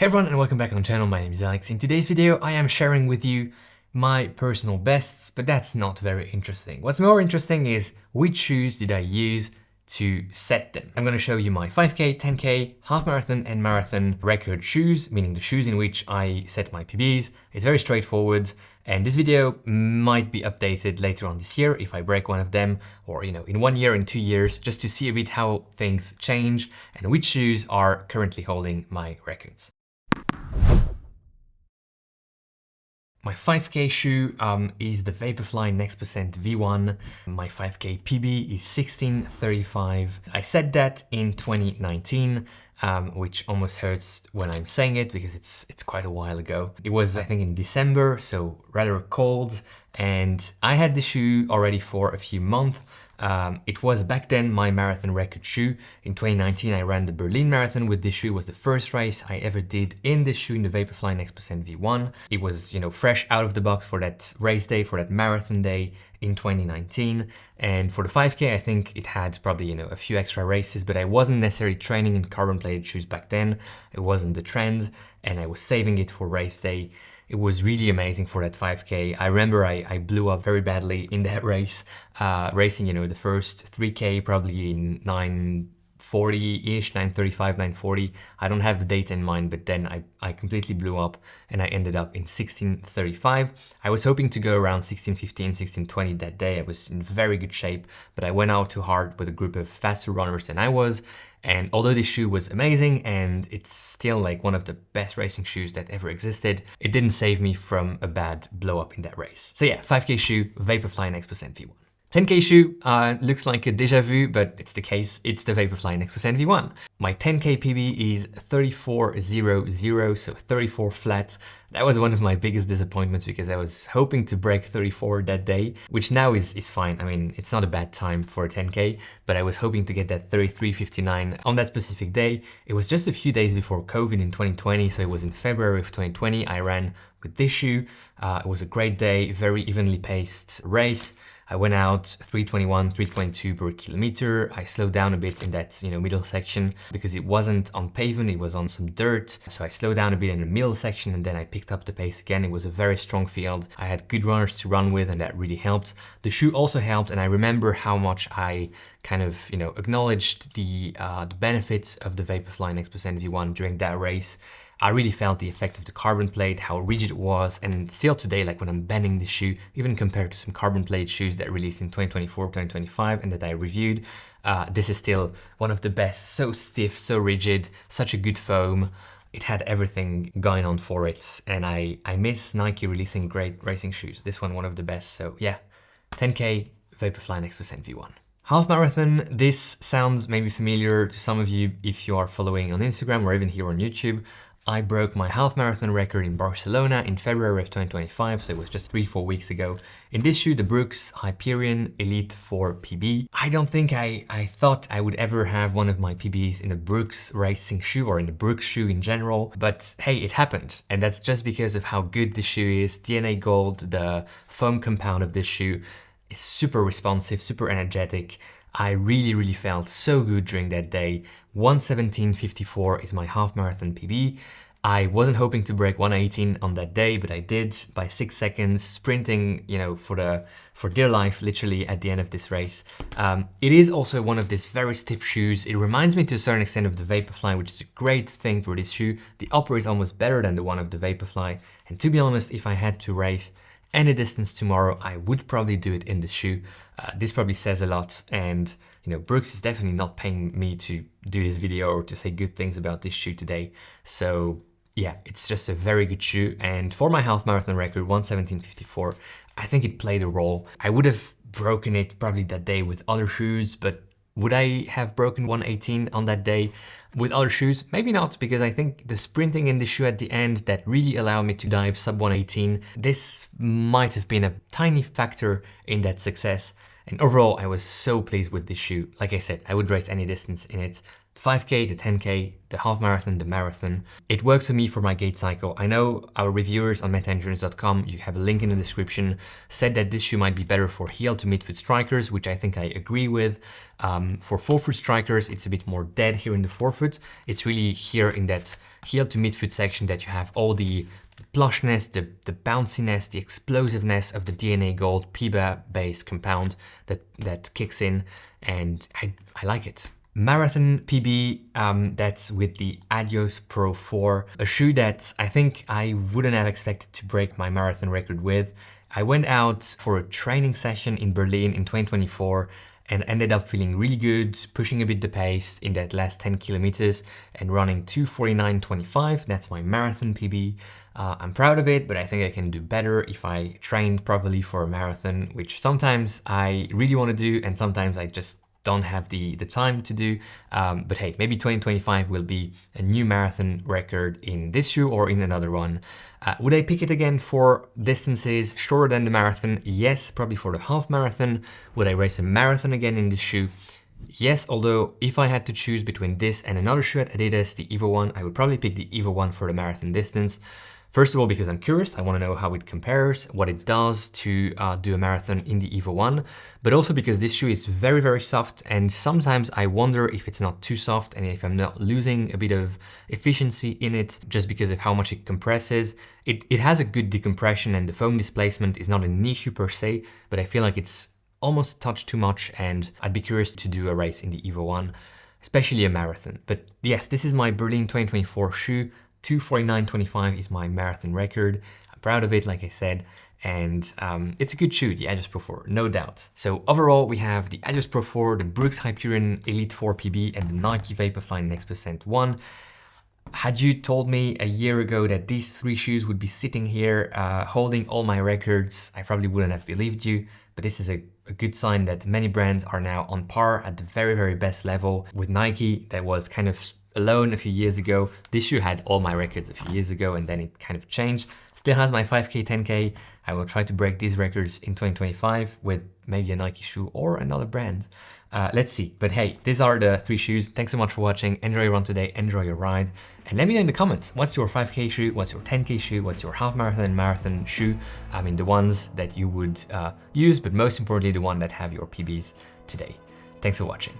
Hey everyone and welcome back on the channel. My name is Alex. In today's video I am sharing with you my personal bests, but that's not very interesting. What's more interesting is which shoes did I use to set them. I'm going to show you my 5k, 10k, half marathon and marathon record shoes, meaning the shoes in which I set my PBs. It's very straightforward, and this video might be updated later on this year if I break one of them, or in 1 year, in 2 years, just to see a bit how things change and which shoes are currently holding my records. My 5k shoe is the Vaporfly Next% V1. My 5k PB is 16:35. I said that in 2019, which almost hurts when I'm saying it because it's quite a while ago. It was, I think, in December, so rather cold, and I had the shoe already for a few months. It was back then my marathon record shoe. In 2019, I ran the Berlin Marathon with this shoe. It was the first race I ever did in this shoe, in the Vaporfly Next% V1. It was, fresh out of the box for that race day, for that marathon day in 2019. And for the 5K, I think it had probably, a few extra races, but I wasn't necessarily training in carbon plated shoes back then. It wasn't the trend, and I was saving it for race day. It was really amazing for that 5k. I remember I blew up very badly in that race, racing, the first 3k probably in 9:40-ish, 9:35, 9:40. I don't have the data in mind, but then I completely blew up and I ended up in 16:35. I was hoping to go around 16:15, 16:20 that day. I was in very good shape, but I went out too hard with a group of faster runners than I was. And although this shoe was amazing and it's still like one of the best racing shoes that ever existed, it didn't save me from a bad blow up in that race. So yeah, 5k shoe, Vaporfly Next% V1. 10k shoe looks like a deja vu, but it's the case. It's the Vaporfly Next% V1. My 10k PB is 34:00, so 34 flat. That was one of my biggest disappointments because I was hoping to break 34 that day, which now is fine. I mean, it's not a bad time for a 10k, but I was hoping to get that 33:59 on that specific day. It was just a few days before COVID in 2020, so it was in February of 2020. I ran with this shoe. It was a great day, very evenly paced race. I went out 3:21, 3:22 per kilometer. I slowed down a bit in that middle section because it wasn't on pavement, it was on some dirt. So I slowed down a bit in the middle section and then I picked up the pace again. It was a very strong field. I had good runners to run with and that really helped. The shoe also helped, and I remember how much I kind of acknowledged the benefits of the Vaporfly Next% V1 during that race. I really felt the effect of the carbon plate, how rigid it was, and still today, like when I'm bending the shoe, even compared to some carbon plate shoes that released in 2024, 2025, and that I reviewed, this is still one of the best. So stiff, so rigid, such a good foam. It had everything going on for it, and I miss Nike releasing great racing shoes. This one of the best, so yeah, 10k Vaporfly Next% V1. Half marathon, this sounds maybe familiar to some of you if you are following on Instagram or even here on YouTube. I broke my half marathon record in Barcelona in February of 2025, so it was just 3-4 weeks ago. In this shoe, the Brooks Hyperion Elite 4 PB. I don't think I thought I would ever have one of my PBs in a Brooks racing shoe or in a Brooks shoe in general, but hey, it happened. And that's just because of how good this shoe is. DNA Gold, the foam compound of this shoe, is super responsive, super energetic. I really felt so good during that day. 1:17:54 is my half marathon PB. I wasn't hoping to break 1:18 on that day, but I did by 6 seconds, sprinting, for dear life, literally at the end of this race. It is also one of these very stiff shoes. It reminds me to a certain extent of the Vaporfly, which is a great thing for this shoe. The upper is almost better than the one of the Vaporfly. And to be honest, if I had to race any distance tomorrow, I would probably do it in the shoe. This probably says a lot, and Brooks is definitely not paying me to do this video or to say good things about this shoe today. So yeah, it's just a very good shoe, and for my half marathon record, 1:17:54, I think it played a role. I would have broken it probably that day with other shoes, but would I have broken 1:18 on that day with other shoes? Maybe not, because I think the sprinting in the shoe at the end that really allowed me to dive sub 1:18, this might have been a tiny factor in that success. And overall, I was so pleased with this shoe. Like I said, I would race any distance in it. the 5K, the 10K, the half marathon, the marathon. It works for me for my gait cycle. I know our reviewers on metaendurance.com, you have a link in the description, said that this shoe might be better for heel to midfoot strikers, which I think I agree with. For forefoot strikers, it's a bit more dead here in the forefoot. It's really here in that heel to midfoot section that you have all the plushness, the bounciness, the explosiveness of the DNA Gold PIBA-based compound that kicks in, and I like it. Marathon PB, that's with the Adios Pro 4, a shoe that I think I wouldn't have expected to break my marathon record with. I went out for a training session in Berlin in 2024 and ended up feeling really good, pushing a bit the pace in that last 10 kilometers and running 2:49.25. That's my marathon PB. I'm proud of it, but I think I can do better if I trained properly for a marathon, which sometimes I really want to do and sometimes I just don't have the time to do. But hey, maybe 2025 will be a new marathon record in this shoe or in another one. Would I pick it again for distances shorter than the marathon? Yes, probably for the half marathon. Would I race a marathon again in this shoe? Yes, although if I had to choose between this and another shoe at Adidas, the Evo 1, I would probably pick the Evo 1 for the marathon distance. First of all, because I'm curious, I want to know how it compares, what it does to do a marathon in the Evo 1, but also because this shoe is very, very soft, and sometimes I wonder if it's not too soft and if I'm not losing a bit of efficiency in it just because of how much it compresses. It has a good decompression and the foam displacement is not an issue per se, but I feel like it's almost a touch too much, and I'd be curious to do a race in the Evo 1, especially a marathon. But yes, this is my Berlin 2024 shoe. 2:49.25 is my marathon record. I'm proud of it, like I said, and it's a good shoe, the Adios Pro 4, no doubt. So overall, we have the Adios Pro 4, the Brooks Hyperion Elite 4 PB, and the Nike Vaporfly Next Percent 1. Had you told me a year ago that these three shoes would be sitting here holding all my records, I probably wouldn't have believed you, but this is a good sign that many brands are now on par at the very, very best level. With Nike, that was kind of alone a few years ago. This shoe had all my records a few years ago and then it kind of changed. Still has my 5K, 10K. I will try to break these records in 2025 with maybe a Nike shoe or another brand. Let's see. But hey, these are the three shoes. Thanks so much for watching. Enjoy your run today. Enjoy your ride. And let me know in the comments, what's your 5K shoe? What's your 10K shoe? What's your half marathon and marathon shoe? I mean, the ones that you would use, but most importantly, the one that have your PBs today. Thanks for watching.